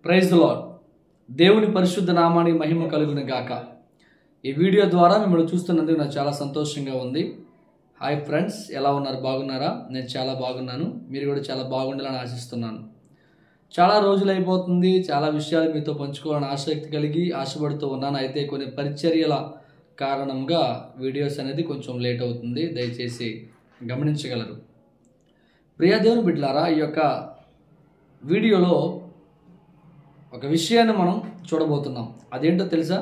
Praise the lord. దేవుని పరిశుద్ధ నామానికి మహిమ కలుగును గాక. ఈ వీడియో ద్వారా మిమ్మల్ని చూస్తున్నందుకు నాకు చాలా సంతోషంగా ఉంది. హాయ్ ఫ్రెండ్స్, ఎలా ఉన్నారు? బాగున్నారా? నేను చాలా బాగున్నాను. మీరు కూడా చాలా బాగుండాలని ఆశిస్తున్నాను. చాలా రోజులు అయిపోతుంది, చాలా విషయాలు మీతో పంచుకోవాలని ఆసక్తి కలిగి ఆశపడుతూ ఉన్నాను. అయితే కొన్ని పరిచర్యల కారణంగా వీడియోస్ అనేది కొంచెం లేట్ అవుతుంది, దయచేసి గమనించగలరు. ప్రియ దేవుని బిడ్డలారా, ఈ యొక్క వీడియోలో ఒక విషయాన్ని మనం చూడబోతున్నాం. అదేంటో తెలుసా?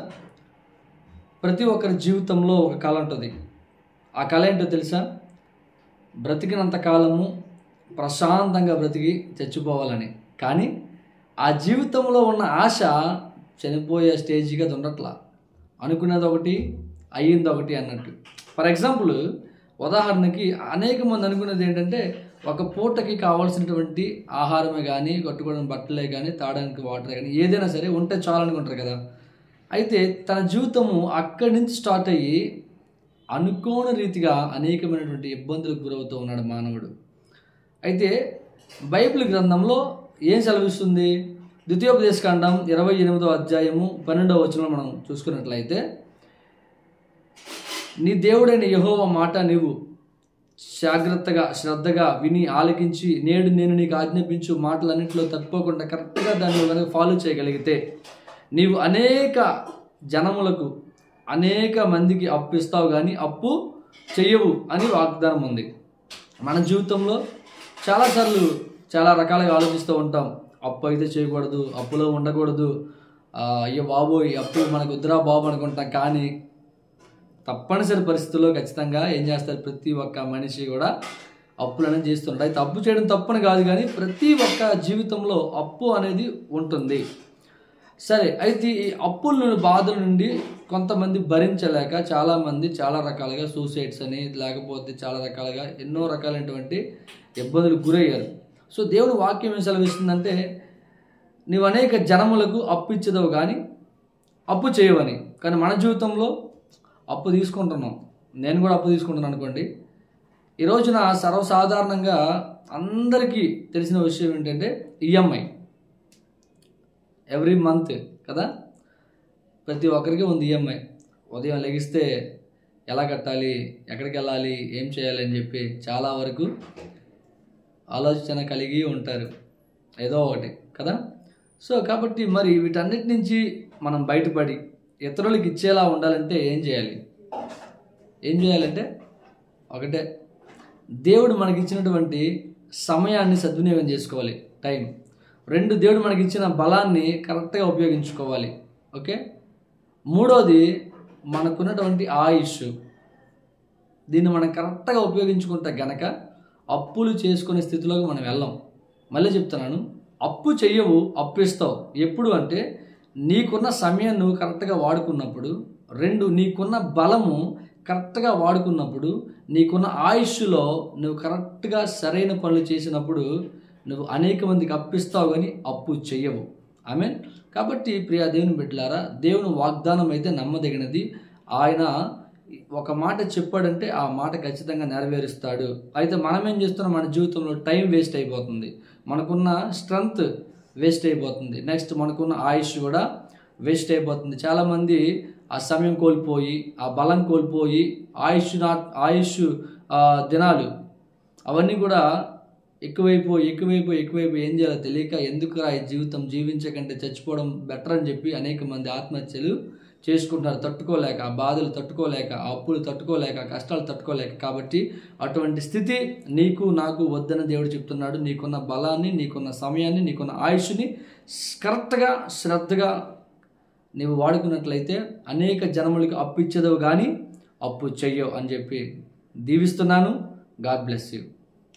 ప్రతి ఒక్కరి జీవితంలో ఒక కళ ఉంటుంది. ఆ కళ ఏంటో తెలుసా? బ్రతికినంత కాలము ప్రశాంతంగా బ్రతికి చచ్చిపోవాలని. కానీ ఆ జీవితంలో ఉన్న ఆశ చనిపోయే స్టేజ్కి అది ఉండట్లా. అనుకున్నది ఒకటి, అయ్యింది ఒకటి అన్నట్టు. ఫర్ ఎగ్జాంపుల్, ఉదాహరణకి అనేక మంది అనుకునేది ఏంటంటే, ఒక పూటకి కావాల్సినటువంటి ఆహారమే కానీ, కట్టుకోవడానికి బట్టలే కానీ, తాగడానికి వాటరే కానీ, ఏదైనా సరే ఉంటే చాలనుకుంటారు కదా. అయితే తన జీవితము అక్కడి నుంచి స్టార్ట్ అయ్యి అనుకోని రీతిగా అనేకమైనటువంటి ఇబ్బందులకు గురవుతూ ఉన్నాడు మానవుడు. అయితే బైబిల్ గ్రంథంలో ఏం సెలవిస్తుంది? ద్వితీయోపదేశకాండం 28వ అధ్యాయము 12వ వచనంలో మనం చూసుకున్నట్లయితే, నీ దేవుడైన యెహోవా మాట నీవు జాగ్రత్తగా శ్రద్ధగా విని ఆలకించి నేడు నేను నీకు ఆజ్ఞాపించు మాటలన్నింటిలో తప్పుకోకుండా కరెక్ట్గా దాన్ని కనుక ఫాలో చేయగలిగితే నీవు అనేక జనములకు అనేక మందికి అప్పు ఇస్తావు కానీ అప్పు చెయ్యవు అని వాగ్దానం ఉంది. మన జీవితంలో చాలాసార్లు చాలా రకాలుగా ఆలోచిస్తూ ఉంటాం. అప్పు అయితే చేయకూడదు, అప్పులో ఉండకూడదు, అయ్యో బాబోయ్ అప్పు మనకు వద్దురా బాబు అనుకుంటాం. కానీ తప్పనిసరి పరిస్థితుల్లో ఖచ్చితంగా ఏం చేస్తారు? ప్రతి ఒక్క మనిషి కూడా అప్పులను చేస్తుంటారు. అయితే అప్పు చేయడం తప్పని కాదు, కానీ ప్రతి ఒక్క జీవితంలో అప్పు అనేది ఉంటుంది. సరే, అయితే ఈ అప్పుల బాధల నుండి కొంతమంది భరించలేక చాలామంది చాలా రకాలుగా సూసైడ్స్ అని, లేకపోతే చాలా రకాలుగా ఎన్నో రకాలైనటువంటి ఇబ్బందులకు గురయ్యారు. సో దేవుడు వాక్యం ఏం సెలవిస్తుందంటే, నీవు అనేక జనములకు అప్పు ఇచ్చేదవు కానీ అప్పు చేయవని. కానీ మన జీవితంలో అప్పు తీసుకుంటున్నాం. నేను కూడా అప్పు తీసుకుంటున్నాను అనుకోండి. ఈ రోజున సర్వసాధారణంగా అందరికీ తెలిసిన విషయం ఏంటంటే ఈఎంఐ ఎవ్రీ మంత్ కదా, ప్రతి ఒక్కరికి ఉంది ఈఎంఐ. ఉదయం లెగిస్తే ఎలా కట్టాలి, ఎక్కడికి వెళ్ళాలి, ఏం చేయాలి అని చెప్పి చాలా వరకు ఆలోచన కలిగి ఉంటారు, ఏదో ఒకటి కదా. సో కాబట్టి మరి వీటన్నిటి నుంచి మనం బయటపడి ఇతరులకు ఇచ్చేలా ఉండాలంటే ఏం చేయాలి? ఏం చేయాలంటే ఒకటే, దేవుడు మనకి ఇచ్చినటువంటి సమయాన్ని సద్వినియోగం చేసుకోవాలి, టైం. 2, దేవుడు మనకి ఇచ్చిన బలాన్ని కరెక్ట్గా ఉపయోగించుకోవాలి. ఓకే. 3వది, మనకున్నటువంటి ఆయుష్. దీన్ని మనం కరెక్ట్గా ఉపయోగించుకుంటే గనక అప్పులు చేసుకునే స్థితిలోకి మనం వెళ్ళాం. మళ్ళీ చెప్తున్నాను, అప్పు చెయ్యవు, అప్పు ఇస్తావు. ఎప్పుడు అంటే నీకున్న సమయం నువ్వు కరెక్ట్గా వాడుకున్నప్పుడు. 2, నీకున్న బలము కరెక్ట్గా వాడుకున్నప్పుడు. నీకున్న ఆయుష్లో నువ్వు కరెక్ట్గా సరైన పనులు చేసినప్పుడు నువ్వు అనేక మందికి అప్పిస్తావు కానీ అప్పు చెయ్యవు. ఆమేన్. కాబట్టి ప్రియ దేవుని బిడ్డలారా, దేవుని వాగ్దానం అయితే నమ్మదగినది. ఆయన ఒక మాట చెప్పాడంటే ఆ మాట ఖచ్చితంగా నెరవేరుస్తాడు. అయితే మనం ఏం చేస్తున్నాం? మన జీవితంలో టైం వేస్ట్ అయిపోతుంది, మనకున్న స్ట్రెంగ్త్ వేస్ట్ అయిపోతుంది, నెక్స్ట్ మనకున్న ఆయుష్ కూడా వేస్ట్ అయిపోతుంది. చాలామంది ఆ సమయం కోల్పోయి, ఆ బలం కోల్పోయి, ఆయుష్ దినాలు అవన్నీ కూడా ఎక్కువైపోయి ఏం చేయాలో తెలియక ఎందుకు ఈ జీవితం జీవించకంటే చచ్చిపోవడం బెటర్ అని చెప్పి అనేక మంది ఆత్మహత్యలు చేసుకుంటున్నారు. తట్టుకోలేక, ఆ బాధలు తట్టుకోలేక, ఆ అప్పులు తట్టుకోలేక, కష్టాలు తట్టుకోలేక. కాబట్టి అటువంటి స్థితి నీకు నాకు వద్దని దేవుడు చెప్తున్నాడు. నీకున్న బలాన్ని, నీకున్న సమయాన్ని, నీకున్న ఆయుష్ని కరెక్ట్గా శ్రద్ధగా నీవు వాడుకున్నట్లయితే అనేక జనములకు అప్పు ఇచ్చేదవు కానీ అప్పు చెయ్యవు అని చెప్పి దీవిస్తున్నాను. God bless you.